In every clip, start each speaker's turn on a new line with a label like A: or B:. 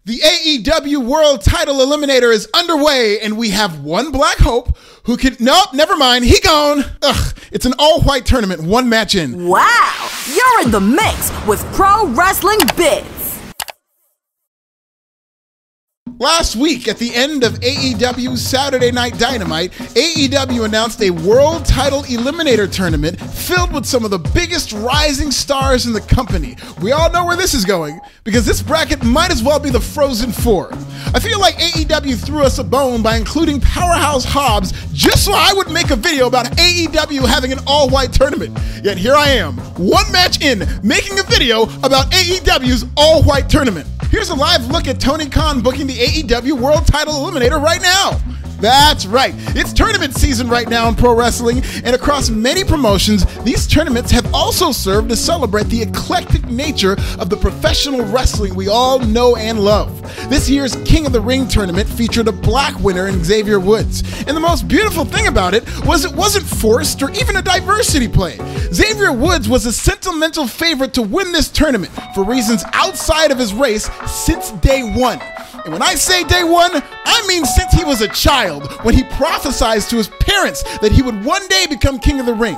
A: The AEW World Title Eliminator is underway, and we have one Black Hope who can... Nope, never mind. He gone. Ugh, it's an all-white tournament, one match in.
B: Wow, you're in the mix with Pro Wrestling Bits.
A: Last week, at the end of AEW's Saturday Night Dynamite, AEW announced a World Title Eliminator tournament filled with some of the biggest rising stars in the company. We all know where this is going, because this bracket might as well be the Frozen Four. I feel like AEW threw us a bone by including Powerhouse Hobbs just so I would make a video about AEW having an all-white tournament. Yet here I am, one match in, making a video about AEW's all-white tournament. Here's a live look at Tony Khan booking the AEW World Title Eliminator right now. That's right, it's tournament season right now in pro wrestling, and across many promotions, these tournaments have also served to celebrate the eclectic nature of the professional wrestling we all know and love. This year's King of the Ring tournament featured a black winner in Xavier Woods, and the most beautiful thing about it wasn't forced or even a diversity play. Xavier Woods was a sentimental favorite to win this tournament for reasons outside of his race since day one. And when I say day one, I mean since he was a child, when he prophesized to his parents that he would one day become King of the Ring.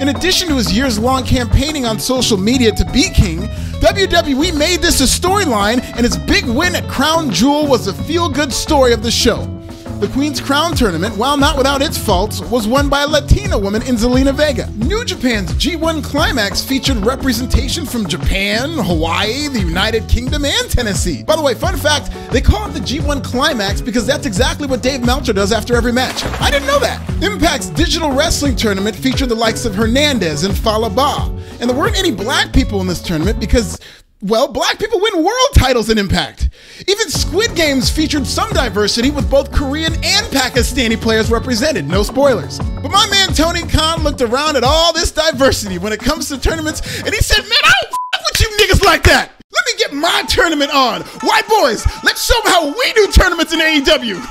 A: In addition to his years-long campaigning on social media to be king, WWE made this a storyline, and his big win at Crown Jewel was the feel-good story of the show. The Queen's Crown tournament, while not without its faults, was won by a Latina woman in Zelina Vega. New Japan's G1 Climax featured representation from Japan, Hawaii, the United Kingdom, and Tennessee. By the way, fun fact, they call it the G1 Climax because that's exactly what Dave Meltzer does after every match. I didn't know that. Impact's Digital Wrestling tournament featured the likes of Hernandez and Falaba. And there weren't any black people in this tournament because, well, black people win world titles in Impact. Even Squid Games featured some diversity with both Korean and Pakistani players represented, no spoilers. But my man Tony Khan looked around at all this diversity when it comes to tournaments, and he said, man, I don't f with you niggas like that. Let me get my tournament on. White boys, let's show them how we do tournaments in AEW.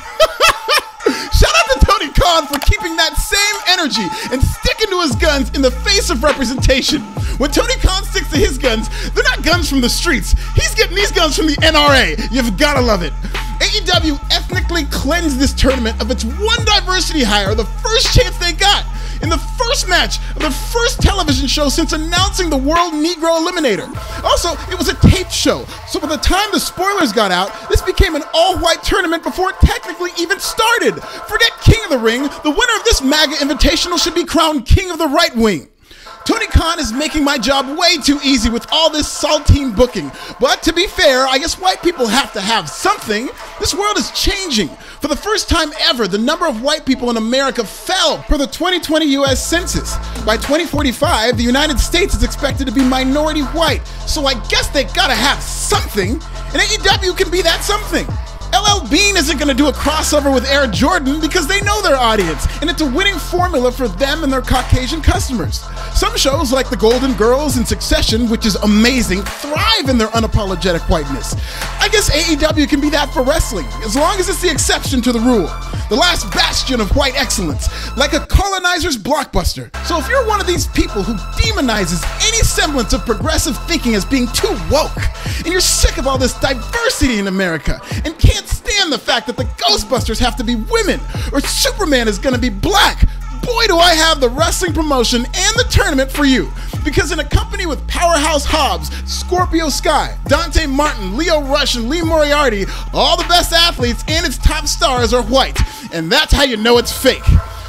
A: Shout out to Tony Khan for keeping that same energy and sticking to his guns in the face of representation. When Tony Khan sticks to his guns, they're not guns from the streets. He's getting these guns from the NRA. You've gotta love it. AEW ethnically cleansed this tournament of its one diversity hire the first chance they got, in the first match of the first television show since announcing the World Negro Eliminator. Also, it was a taped show, so by the time the spoilers got out, this became an all-white tournament before it technically even started. Forget King of the Ring, the winner of this MAGA Invitational should be crowned King of the Right Wing. Tony Khan is making my job way too easy with all this saltine booking. But to be fair, I guess white people have to have something. This world is changing. For the first time ever, the number of white people in America fell per the 2020 US Census. By 2045, the United States is expected to be minority white. So I guess they gotta have something, and AEW can be that something. LL Bean isn't going to do a crossover with Air Jordan because they know their audience, and it's a winning formula for them and their Caucasian customers. Some shows like The Golden Girls and Succession, which is amazing, thrive in their unapologetic whiteness. I guess AEW can be that for wrestling, as long as it's the exception to the rule. The last bastion of white excellence, like a colonizer's blockbuster. So if you're one of these people who demonizes any semblance of progressive thinking as being too woke, and you're sick of all this diversity in America, and can't stand the fact that the Ghostbusters have to be women, or Superman is gonna be black, boy do I have the wrestling promotion and the tournament for you. Because in a company with Powerhouse Hobbs, Scorpio Sky, Dante Martin, Leo Rush, and Lee Moriarty, all the best athletes and its top stars are white. And that's how you know it's fake.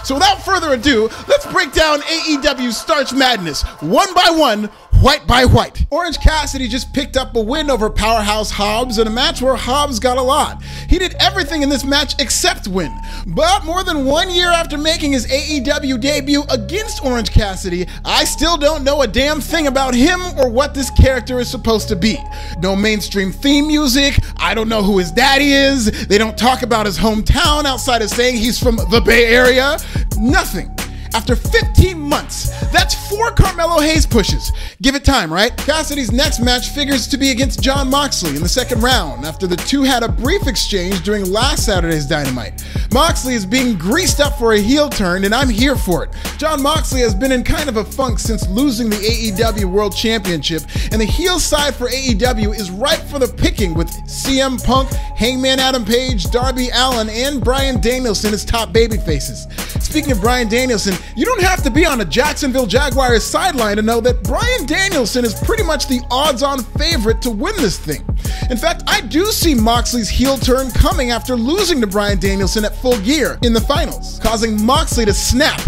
A: So without further ado, let's break down AEW's Starch Madness, one by one, white by white. Orange Cassidy just picked up a win over Powerhouse Hobbs in a match where Hobbs got a lot. He did everything in this match except win. But more than 1 year after making his AEW debut against Orange Cassidy, I still don't know a damn thing about him or what this character is supposed to be. No mainstream theme music, I don't know who his daddy is, they don't talk about his hometown outside of saying he's from the Bay Area, nothing. after 15 months. That's 4 Carmelo Hayes pushes. Give it time, right? Cassidy's next match figures to be against Jon Moxley in the second round, after the two had a brief exchange during last Saturday's Dynamite. Moxley is being greased up for a heel turn, and I'm here for it. Jon Moxley has been in kind of a funk since losing the AEW World Championship, and the heel side for AEW is ripe for the picking with CM Punk, Hangman Adam Page, Darby Allin, and Bryan Danielson as top babyfaces. Speaking of Bryan Danielson, you don't have to be on a Jacksonville Jaguars sideline to know that Bryan Danielson is pretty much the odds-on favorite to win this thing. In fact, I do see Moxley's heel turn coming after losing to Bryan Danielson at Full Gear in the finals, causing Moxley to snap.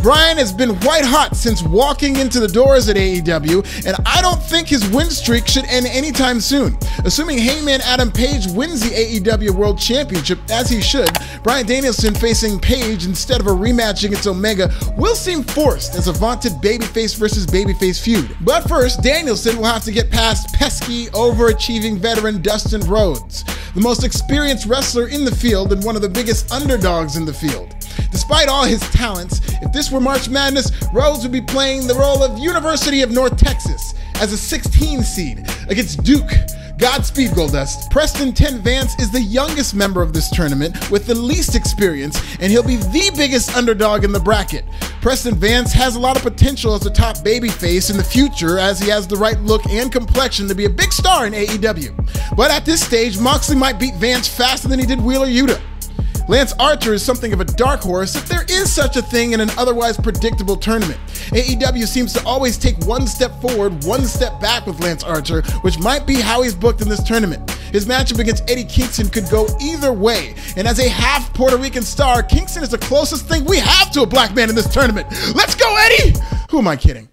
A: Bryan has been white hot since walking into the doors at AEW, and I don't think his win streak should end anytime soon. Assuming Hangman Adam Page wins the AEW World Championship, as he should, Bryan Danielson facing Page instead of a rematch against Omega will seem forced as a vaunted babyface versus babyface feud. But first, Danielson will have to get past pesky, overachieving veteran Dustin Rhodes, the most experienced wrestler in the field and one of the biggest underdogs in the field. Despite all his talents, if this were March Madness, Rhodes would be playing the role of University of North Texas as a 16 seed against Duke. Godspeed, Goldust. Preston 10 Vance is the youngest member of this tournament with the least experience, and he'll be the biggest underdog in the bracket. Preston Vance has a lot of potential as a top babyface in the future, as he has the right look and complexion to be a big star in AEW. But at this stage, Moxley might beat Vance faster than he did Wheeler Yuta. Lance Archer is something of a dark horse if there is such a thing in an otherwise predictable tournament. AEW seems to always take one step forward, one step back with Lance Archer, which might be how he's booked in this tournament. His matchup against Eddie Kingston could go either way, and as a half Puerto Rican star, Kingston is the closest thing we have to a black man in this tournament. Let's go, Eddie! Who am I kidding?